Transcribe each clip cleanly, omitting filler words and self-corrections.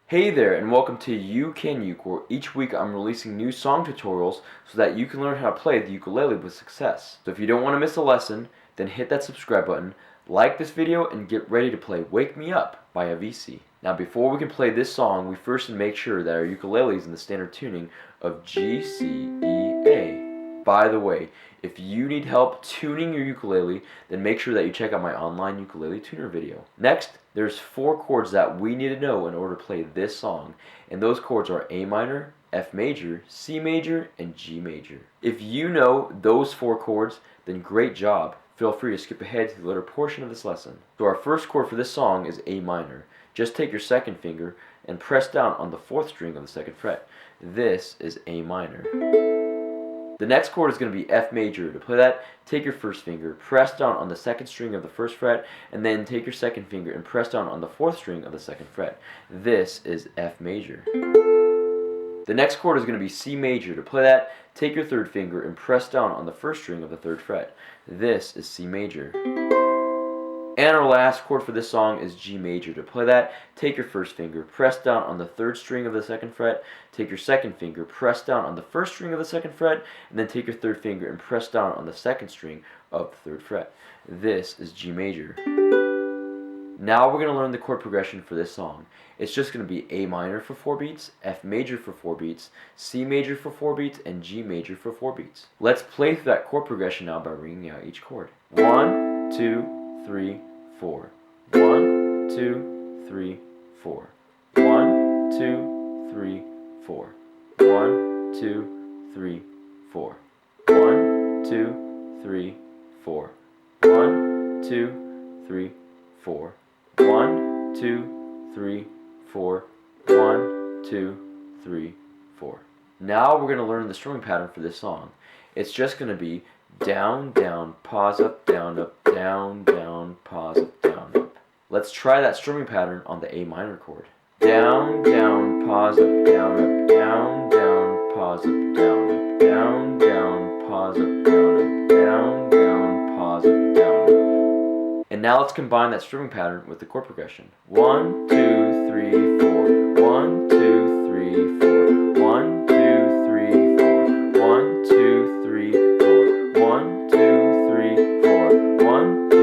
Hey there, and welcome to You Can Uke, where each week I'm releasing new song tutorials so that you can learn how to play the ukulele with success. So if you don't want to miss a lesson, then hit that subscribe button, like this video, and get ready to play Wake Me Up by Avicii. Now before we can play this song, we first make sure that our ukulele is in the standard tuning of G, C, E, A. By the way, if you need help tuning your ukulele, then make sure that you check out my online ukulele tuner video. Next, there's 4 chords that we need to know in order to play this song, and those chords are A minor, F major, C major, and G major. If you know those 4 chords, then great job. Feel free to skip ahead to the later portion of this lesson. So our first chord for this song is A minor. Just take your second finger and press down on the 4th string of the 2nd fret. This is A minor. The next chord is going to be F major. To play that, take your first finger, press down on the 2nd string of the 1st fret, and then take your second finger and press down on the 4th string of the 2nd fret. This is F major. The next chord is going to be C major. To play that, take your 3rd finger and press down on the 1st string of the 3rd fret. This is C major. And our last chord for this song is G major. To play that, take your 1st finger, press down on the 3rd string of the 2nd fret, take your 2nd finger, press down on the 1st string of the 2nd fret, and then take your 3rd finger and press down on the 2nd string of the 3rd fret. This is G major. Now we're going to learn the chord progression for this song. It's just going to be A minor for 4 beats, F major for 4 beats, C major for 4 beats, and G major for 4 beats. Let's play through that chord progression now by ringing out each chord. 1, 2, 3, 4. 1, 2, 3, 4. 1, 2, 3, 4. 1, 2, 3, 4. 1, 2, 3, 4. 1, 2, 3, 4. 1, 2, 3, 4. 1, 2, 3, 4. Now we're going to learn the strumming pattern for this song. It's just going to be down, down, pause, up, down, down, pause, up, down, up. Let's try that strumming pattern on the A minor chord. Down, down, pause, up, down, down, pause, up, down, down, pause, up, down, pause, up, down, up. And now let's combine that strumming pattern with the chord progression. 1, 2, 3, 4. 1, 2, 3, 4. 1, 2, 3, 4. 1, 2, 3, 4. 1, 2, 3, 4. 1, 2,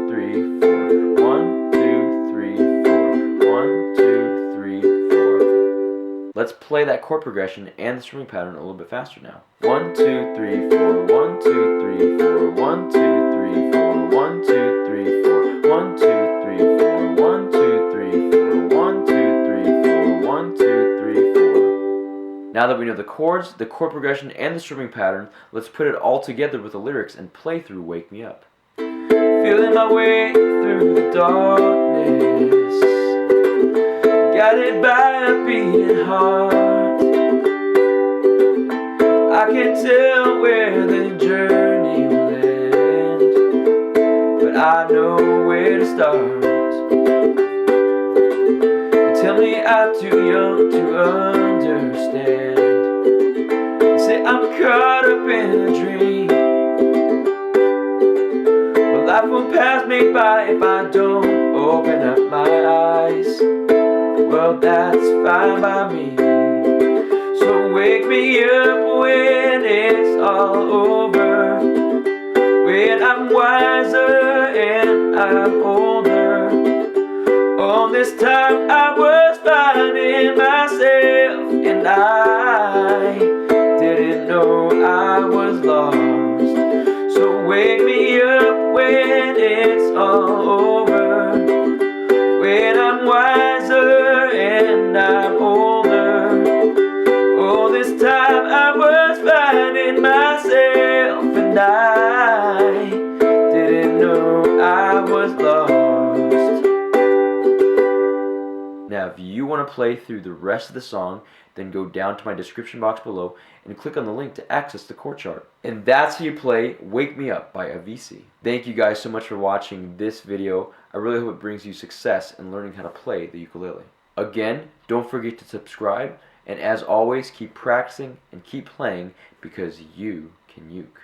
3, 4. 1, 2, 3, 4. 1, 2, 3, 4. Let's play that chord progression and the strumming pattern a little bit faster now. 1, 2, 3, 4. 1, 2, 3, 4. 1, 2, 3, 4. 1, 2, 3, 4. 1, 2, 3, 4. 1, 2, 3, 4. 1, 2, 3, 4. 1, 2, 3, 4. Now that we know the chords, the chord progression, and the strumming pattern, let's put it all together with the lyrics and play through Wake Me Up. Feeling my way through the darkness, guided by a beating heart. I can't tell where the journey will end, but I know where to start. They tell me I'm too young to understand. They say I'm caught up in a dream. Well, life won't pass me by if I don't open up my eyes. Well, that's fine by me. So wake me up when it's all over, when I'm wiser and I'm older. All this time I was finding myself, and I didn't know I was lost. So wake me up when it's all over, when I'm wiser and I'm older. All this time I was finding myself, and I didn't know I was lost. Now if you want to play through the rest of the song, then go down to my description box below and click on the link to access the chord chart. And that's how you play Wake Me Up by Avicii. Thank you guys so much for watching this video. I really hope it brings you success in learning how to play the ukulele. Again, don't forget to subscribe, and as always, keep practicing and keep playing, because you can uke.